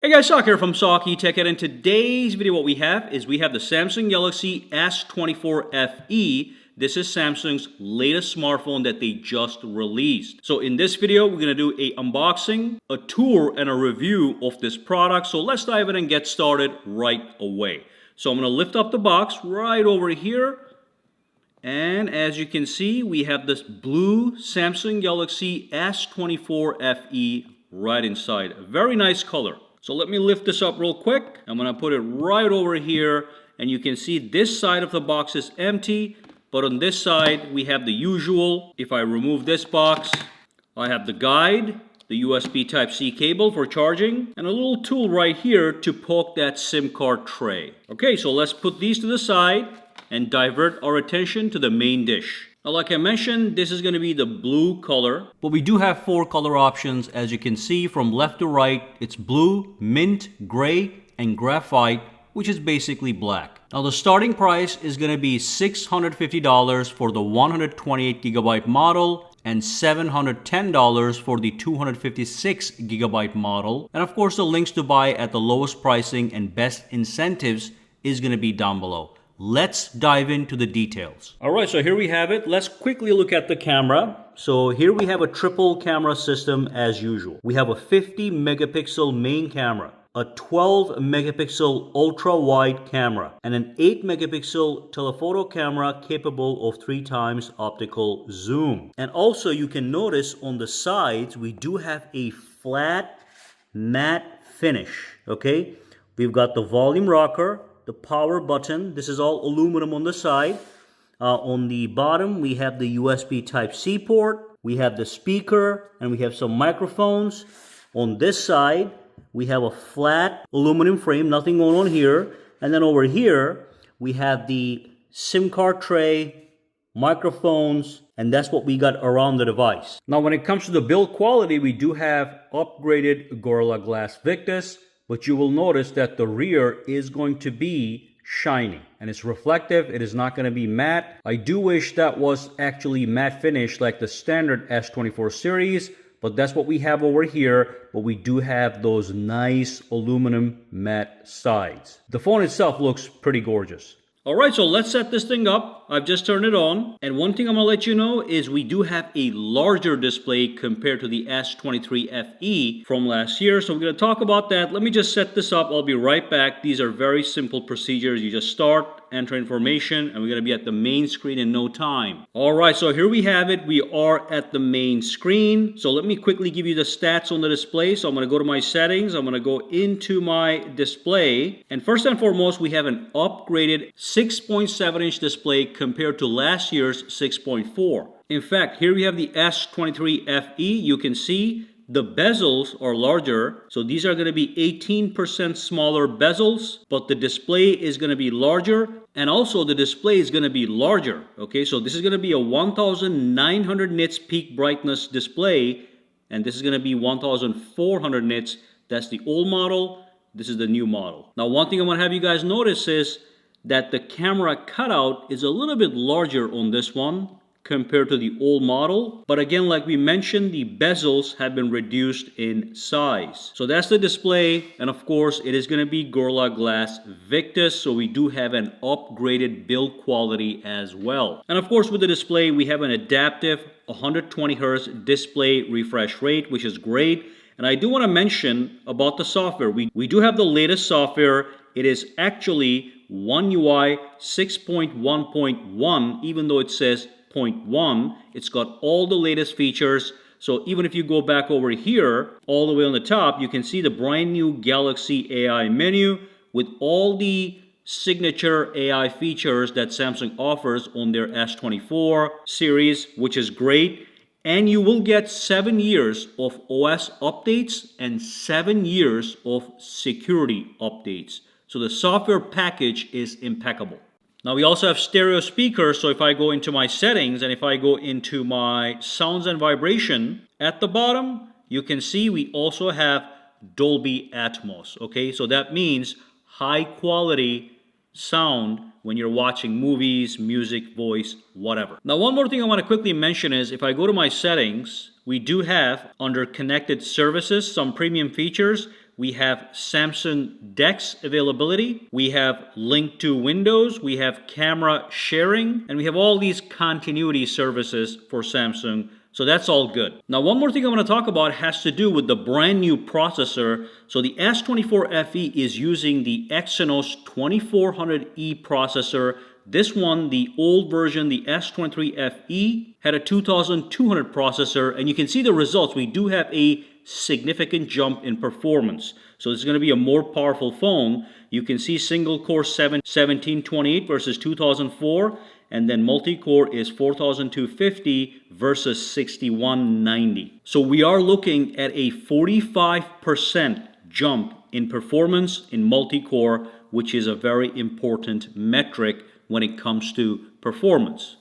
Hey guys, Sock here from Socky Tech, and in today's video what we have is the Samsung Galaxy S24 FE. This is Samsung's latest smartphone that they just released. So in this video, we're going to do a unboxing, a tour, and a review of this product. So let's dive in and get started right away. So I'm going to lift up the box right over here. And as you can see, we have this blue Samsung Galaxy S24 FE right inside. A very nice color. So let me lift this up real quick. I'm going to put it right over here. And you can see this side of the box is empty. But on this side, we have the usual. If I remove this box, I have the guide, the USB Type-C cable for charging, and a little tool right here to poke that SIM card tray. Okay, so let's put these to the side and divert our attention to the main dish. Now, like I mentioned, this is going to be the blue color, but we do have 4 color options. As you can see from left to right, it's blue, mint, gray, and graphite, which is basically black. Now, the starting price is going to be $650 for the 128GB model and $710 for the 256GB model. And of course, the links to buy at the lowest pricing and best incentives is going to be down below. Let's dive into the details. All right, so here we have it. Let's quickly look at the camera. So here we have a triple camera system as usual. We have a 50 megapixel main camera, a 12 megapixel ultra wide camera, and an 8 megapixel telephoto camera capable of 3 times optical zoom. And also you can notice on the sides, we do have a flat matte finish, okay? We've got the volume rocker, the power button. This is all aluminum on the side. On the bottom, we have the USB Type-C port. We have the speaker, and we have some microphones. On this side, we have a flat aluminum frame, nothing going on here. And then over here, we have the SIM card tray, microphones, and that's what we got around the device. Now, when it comes to the build quality, we do have upgraded Gorilla Glass Victus, but you will notice that the rear is going to be shiny and it's reflective. It is not going to be matte. I do wish that was actually matte finish like the standard S24 series, but that's what we have over here. But we do have those nice aluminum matte sides. The phone itself looks pretty gorgeous. All right, so let's set this thing up. I've just turned it on. And one thing I'm going to let you know is we do have a larger display compared to the S23 FE from last year. So we're going to talk about that. Let me just set this up. I'll be right back. These are very simple procedures. You just start, enter information, and we're going to be at the main screen in no time. All right, so here we have it. We are at the main screen. So let me quickly give you the stats on the display. So I'm going to go to my settings. I'm going to go into my display. And first and foremost, we have an upgraded 6.7-inch display compared to last year's 6.4. In fact, here we have the S23 FE. You can see the bezels are larger. So these are going to be 18% smaller bezels, but the display is going to be larger. And also the display is going to be larger. Okay, so this is going to be a 1900 nits peak brightness display. And this is going to be 1400 nits. That's the old model. This is the new model. Now, one thing I want to have you guys notice is that the camera cutout is a little bit larger on this one compared to the old model. But again, like we mentioned, the bezels have been reduced in size. So that's the display. And of course, it is going to be Gorilla Glass Victus. So we do have an upgraded build quality as well. And of course, with the display, we have an adaptive 120 Hz display refresh rate, which is great. And I do want to mention about the software. We do have the latest software. It is actually One UI 6.1.1, even though it says 0.1. It's got all the latest features. So even if you go back over here, all the way on the top, you can see the brand new Galaxy AI menu with all the signature AI features that Samsung offers on their S24 series, which is great. And you will get 7 years of OS updates and 7 years of security updates. So the software package is impeccable. Now we also have stereo speakers. So if I go into my settings and if I go into my sounds and vibration, at the bottom, you can see we also have Dolby Atmos. Okay, so that means high quality sound when you're watching movies, music, voice, whatever. Now, one more thing I want to quickly mention is if I go to my settings, we do have under connected services some premium features. we have Samsung DeX availability, we have link to Windows, we have camera sharing, and we have all these continuity services for Samsung. So that's all good. Now, one more thing I want to talk about has to do with the brand new processor. So the S24 FE is using the Exynos 2400E processor. This one, the old version, the S23 FE, had a 2200 processor, and you can see the results. We do have a significant jump in performance. So this is going to be a more powerful phone. You can see single core 1728 versus 2004, and then multi-core is 4250 versus 6190. So we are looking at a 45% jump in performance in multi-core, which is a very important metric when it comes to performance.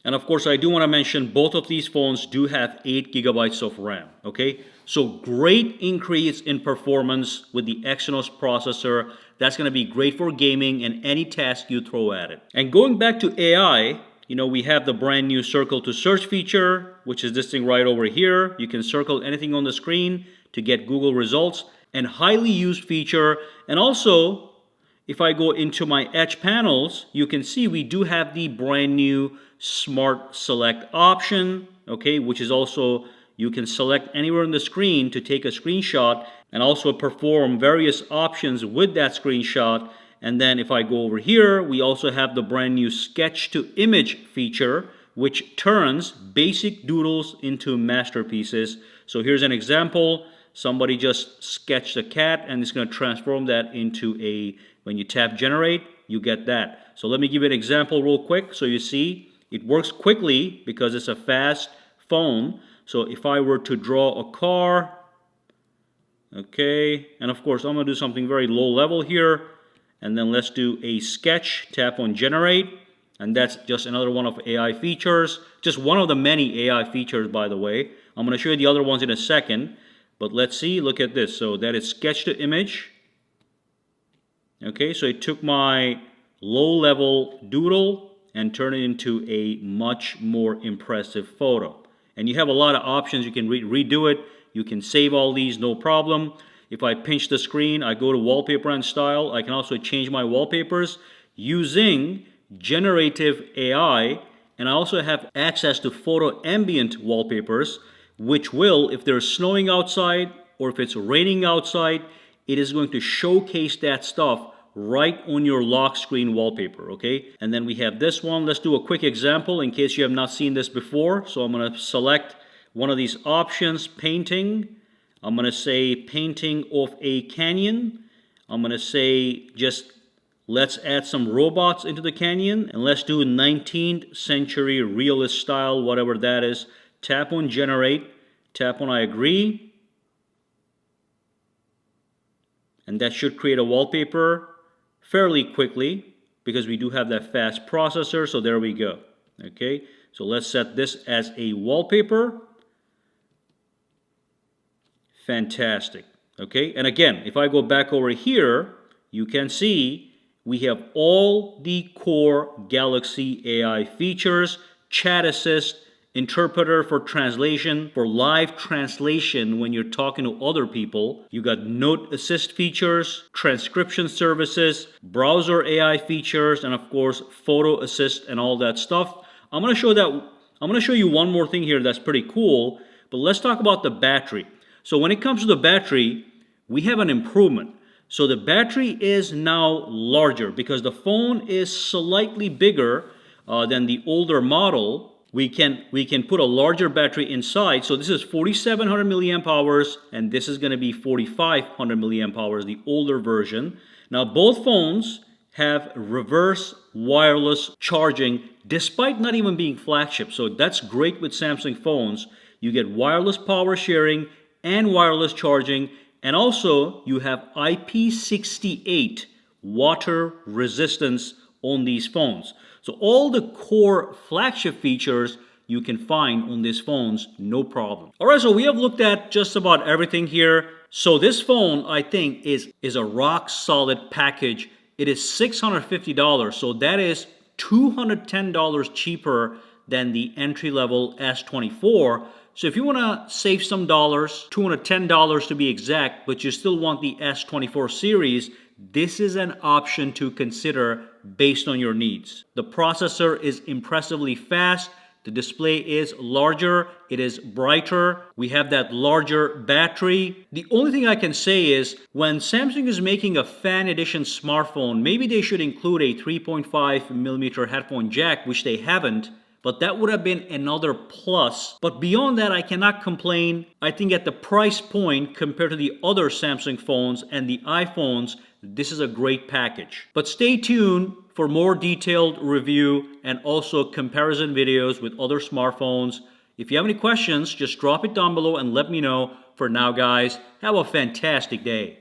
And of course, I do want to mention both of these phones do have 8 gigabytes of RAM, okay? So great increase in performance with the Exynos processor. That's going to be great for gaming and any task you throw at it. And going back to AI, we have the brand new circle to search feature, which is this thing right over here. You can circle anything on the screen to get Google results, and highly used feature. And also, if I go into my Edge panels, you can see we do have the brand new Smart Select option, okay, which is also, you can select anywhere on the screen to take a screenshot and also perform various options with that screenshot. And then if I go over here, we also have the brand new Sketch to Image feature, which turns basic doodles into masterpieces. So here's an example. Somebody just sketched a cat, and it's going to transform that into when you tap generate, you get that. So let me give you an example real quick. So you see, it works quickly because it's a fast phone. So if I were to draw a car, okay, and of course I'm going to do something very low level here, and then let's do a sketch, tap on generate, and that's just another one of AI features. Just one of the many AI features, by the way. I'm going to show you the other ones in a second, but let's see, look at this. So that is sketch to image. Okay, so it took my low level doodle and turned it into a much more impressive photo. And you have a lot of options. You can redo it. You can save all these, no problem. If I pinch the screen, I go to wallpaper and style. I can also change my wallpapers using generative AI. And I also have access to photo ambient wallpapers, which will, if there's snowing outside or if it's raining outside, it is going to showcase that stuff right on your lock screen wallpaper, okay? And then we have this one. Let's do a quick example in case you have not seen this before. So I'm going to select one of these options, painting. I'm going to say painting of a canyon. I'm going to say just let's add some robots into the canyon, and let's do 19th century realist style, whatever that is. Tap on generate, tap on I agree, and that should create a wallpaper fairly quickly because we do have that fast processor. So there we go. Okay, so let's set this as a wallpaper. Fantastic. Okay, and again, if I go back over here, you can see we have all the core Galaxy AI features: chat assist, interpreter for translation, for live translation when you're talking to other people. You got note assist features, transcription services, browser AI features, and of course photo assist and all that stuff. I'm going to show you one more thing here that's pretty cool, but let's talk about the battery. So when it comes to the battery, we have an improvement. So the battery is now larger because the phone is slightly bigger than the older model. We can put a larger battery inside. So this is 4,700 milliamp hours, and this is going to be 4,500 milliamp hours, the older version. Now both phones have reverse wireless charging, despite not even being flagship. So that's great with Samsung phones. You get wireless power sharing and wireless charging, and also you have IP68 water resistance on these phones. So all the core flagship features you can find on these phones, no problem. All right, so we have looked at just about everything here. So this phone, I think, is a rock solid package. It is $650, so that is $210 cheaper than the entry-level S24. So if you want to save some dollars, $210 to be exact, but you still want the S24 series, this is an option to consider based on your needs. The processor is impressively fast. The display is larger, it is brighter, we have that larger battery. The only thing I can say is when Samsung is making a fan edition smartphone, maybe they should include a 3.5mm headphone jack, which they haven't, but that would have been another plus. But beyond that, I cannot complain. I think at the price point compared to the other Samsung phones and the iPhones, this is a great package. But stay tuned for more detailed review and also comparison videos with other smartphones. If you have any questions, just drop it down below and let me know. For now, guys, have a fantastic day.